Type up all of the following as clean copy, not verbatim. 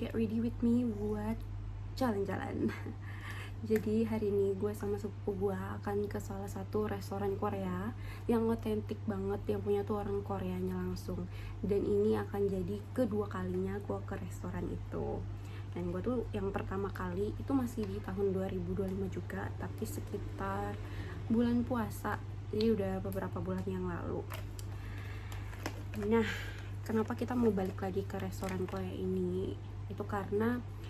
get ready with me buat jalan-jalan. Jadi hari ini gue sama sepupu gue akan ke salah satu restoran Korea yang otentik banget, yang punya tuh orang Koreanya langsung. Dan ini akan jadi kedua kalinya gue ke restoran itu. Dan gue tuh yang pertama kali itu masih di tahun 2025 juga, tapi sekitar bulan puasa, jadi udah beberapa bulan yang lalu. Nah, kenapa kita mau balik lagi ke restoran Korea ini? Itu karena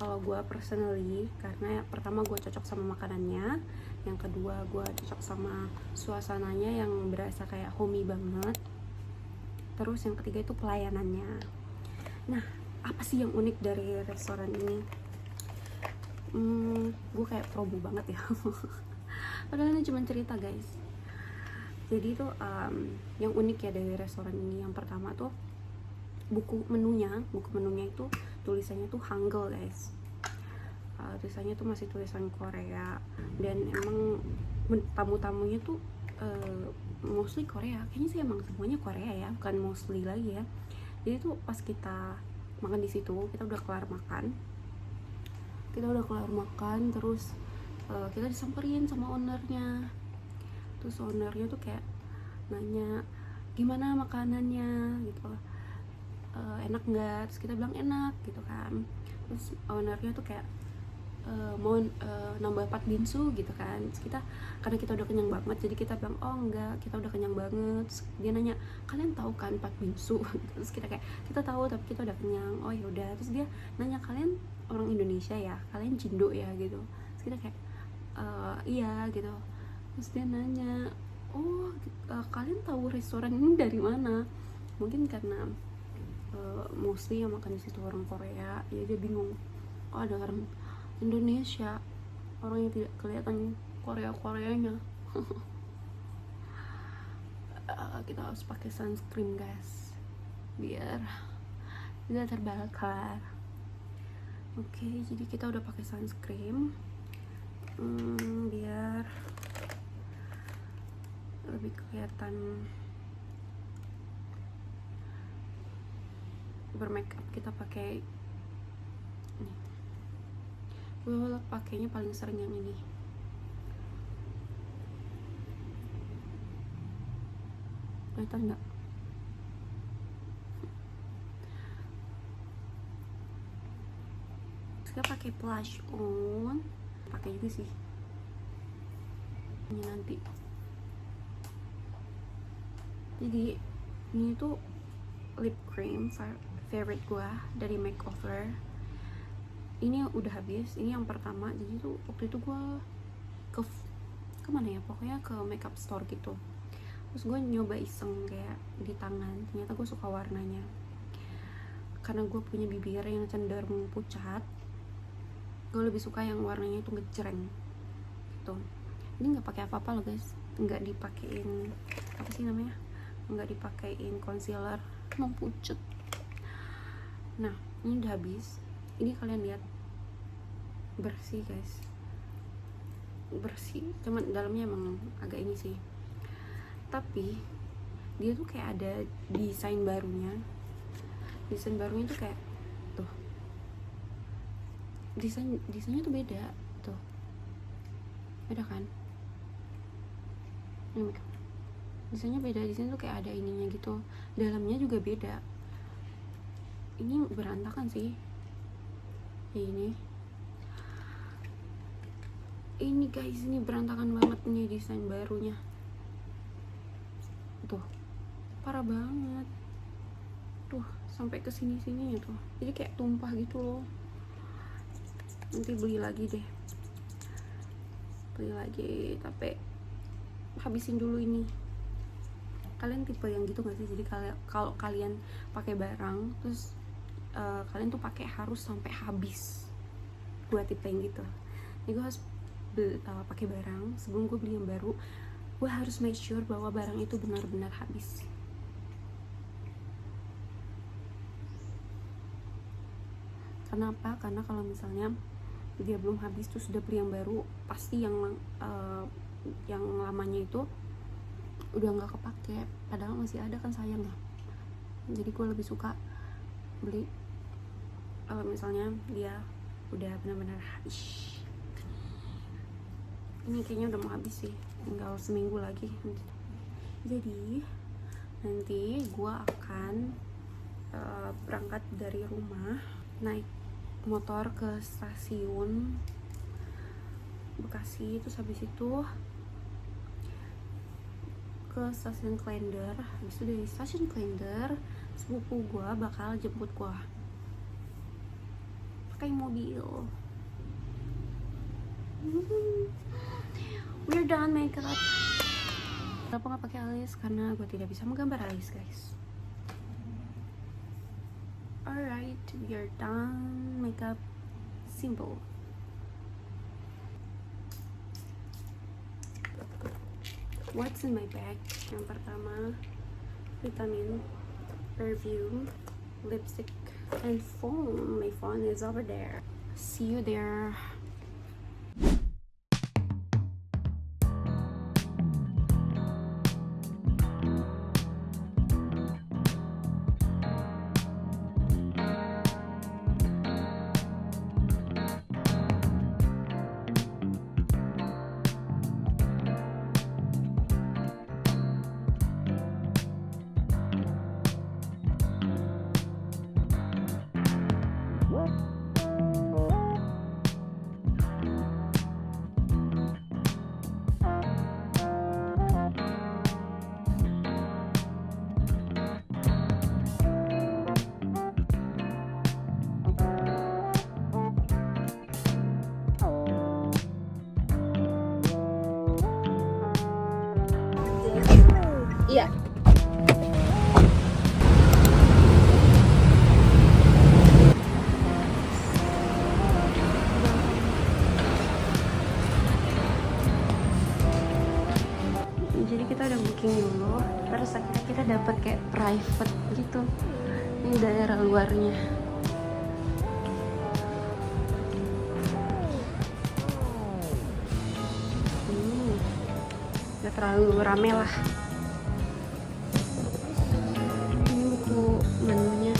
kalau gue personally, karena pertama gue cocok sama makanannya, yang kedua gue cocok sama suasananya yang berasa kayak homey banget, terus yang ketiga itu pelayanannya. Nah, apa sih yang unik dari restoran ini? Gue kayak promo banget ya. Padahal ini cuma cerita guys. Jadi itu yang unik ya dari restoran ini, yang pertama tuh buku menunya itu tulisannya tuh Hangul guys. Tulisannya tuh masih tulisan Korea, dan emang tamu-tamunya tuh mostly Korea. Kayaknya sih emang semuanya Korea ya, bukan mostly lagi ya. Jadi tuh pas kita makan di situ, kita udah kelar makan, terus kita disamperin sama ownernya. Terus ownernya tuh kayak nanya gimana makanannya gitu, enak nggak? Terus kita bilang enak gitu kan. Terus ownernya tuh kayak mau nambah 4 binsu gitu kan. Terus kita, karena kita udah kenyang banget, jadi kita bilang oh enggak, kita udah kenyang banget. Terus dia nanya kalian tahu kan 4 binsu? Terus kita kayak kita tahu tapi kita udah kenyang. Oh ya udah. Terus dia nanya kalian orang Indonesia ya, kalian Cindo ya gitu. Terus kita kayak iya gitu. Terus dia nanya oh kalian tahu restoran ini dari mana? Mungkin karena mostly yang makan di situ orang Korea, ya dia bingung, oh ada orang Indonesia, orang yang tidak kelihatan Koreanya. Kita harus pakai sunscreen guys biar tidak terbakar. Oke, jadi kita udah pakai sunscreen biar lebih kelihatan bermakeup. Kita pakai ini, gue pakainya paling sering yang ini. Kelihatan nggak? Kita pakai blush on, pakai juga sih ini nanti. Jadi ini tuh lip cream favorite gua dari Makeover. Ini udah habis, ini yang pertama. Jadi tuh waktu itu gua ke mana ya, pokoknya ke makeup store gitu. Terus gue nyoba iseng kayak di tangan, ternyata gue suka warnanya. Karena gue punya bibir yang cenderung pucat, gue lebih suka yang warnanya itu ngejreng gitu. Ini nggak pakai apa-apa loh guys, nggak dipakein apa sih namanya, nggak dipakein concealer, emang pucat. Nah ini udah habis. Ini kalian lihat, bersih guys, bersih, cuman dalamnya emang agak ini sih. Tapi dia tuh kayak ada desain barunya tuh kayak tuh, desainnya tuh beda tuh, beda kan? Ini desainnya beda, desainnya tuh kayak ada ininya gitu, dalamnya juga beda. Ini berantakan sih ya, ini guys, ini berantakan banget nih desain barunya tuh, parah banget tuh, sampai ke sininya tuh, jadi kayak tumpah gitu loh. Nanti beli lagi, tapi habisin dulu ini. Kalian tipe yang gitu gak sih? Jadi kalau kalian pakai barang terus kalian tuh pakai harus sampai habis. Gue tipe yang gitu. Jadi gue harus pakai barang sebelum gue beli yang baru. Gue harus make sure bahwa barang itu benar-benar habis. Kenapa? Karena kalau misalnya dia belum habis terus sudah beli yang baru, pasti yang lamanya itu udah nggak kepake, padahal masih ada kan, sayang ya. Jadi gue lebih suka beli kalau misalnya dia udah benar-benar habis. Ini kayaknya udah mau habis sih, tinggal seminggu lagi. Jadi nanti gue akan berangkat dari rumah, naik motor ke stasiun Bekasi, terus habis itu ke stasiun Klender. Habis itu dari stasiun Klender sepupu gue bakal jemput gue pakai mobil. We're done makeup. Kenapa nggak pakai alis? Karena gue tidak bisa menggambar alis, guys. Alright, we are done makeup. Simple. What's in my bag? Yang pertama, vitamin, perfume, lipstick, and phone. My phone is over there. See you there. Iya. Jadi kita udah booking dulu, terus akhirnya kita dapat kayak private gitu. Ini daerah luarnya. Gak terlalu rame lah. Menunya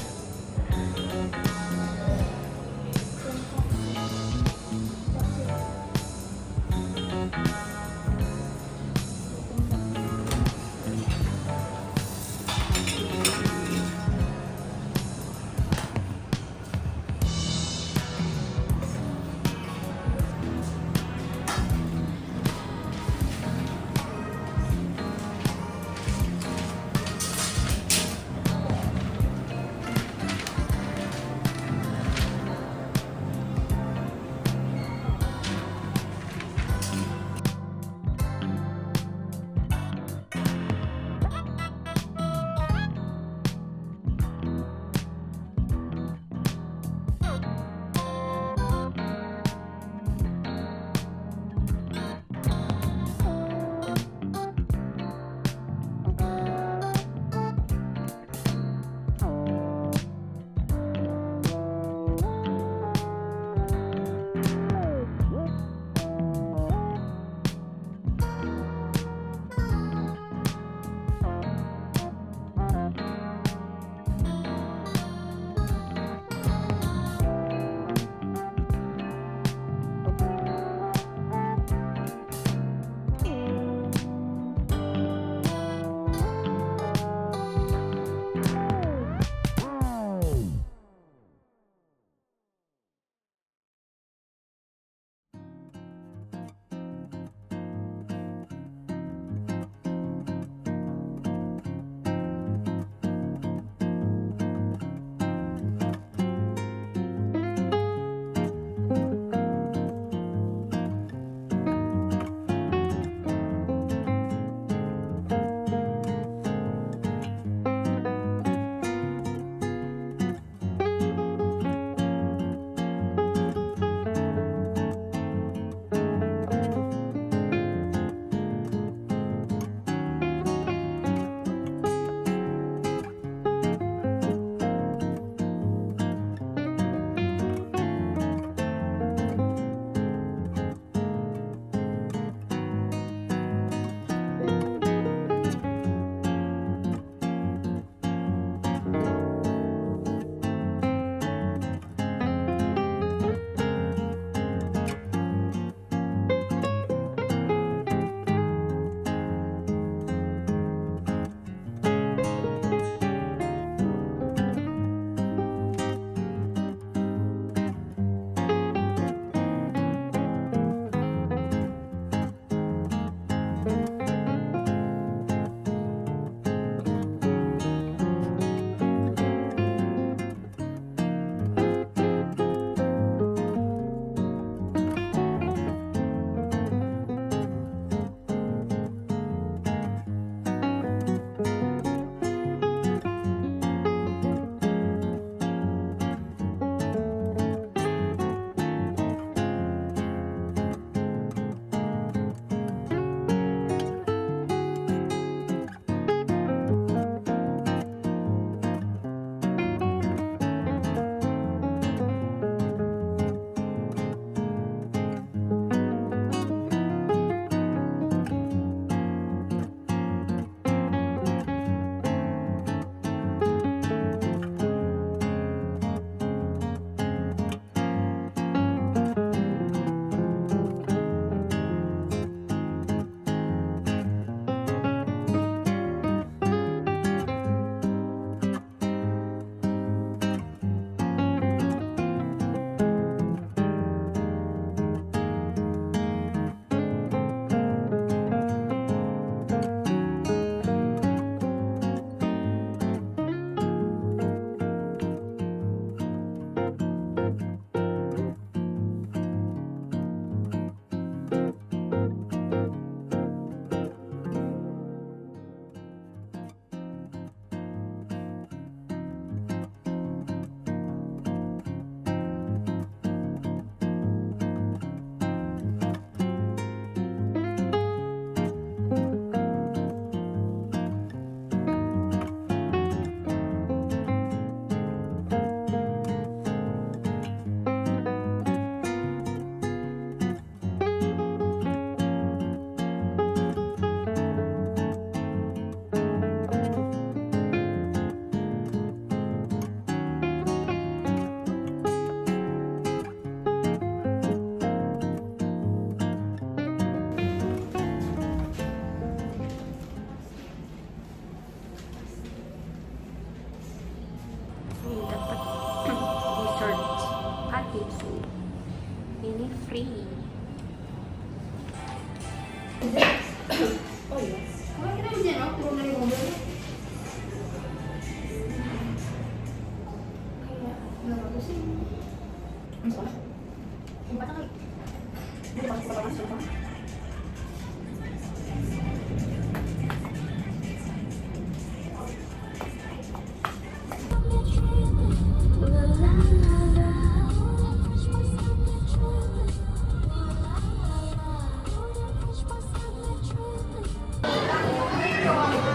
Becasnya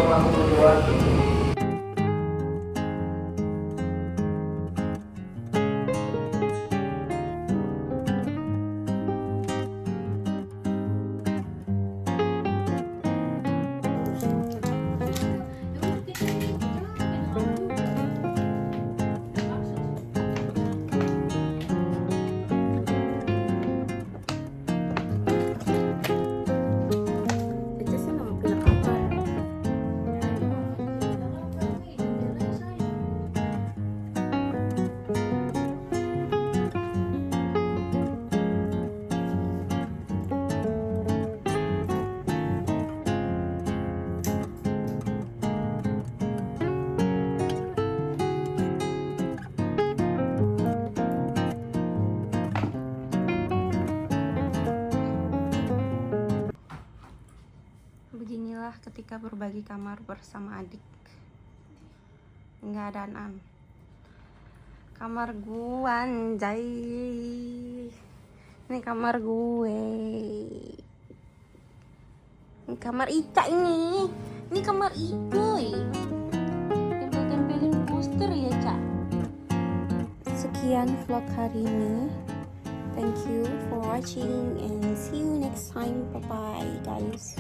nama punya apa? Beginilah ketika berbagi kamar bersama adik. Nggak ada An. Kamar gua anjay. Ini kamar gue. Ini kamar Ica ini. Ini kamar Icoy. Tempel-tempelin poster ya, Cak. Sekian vlog hari ini. Thank you for watching and see you next time. Bye bye guys.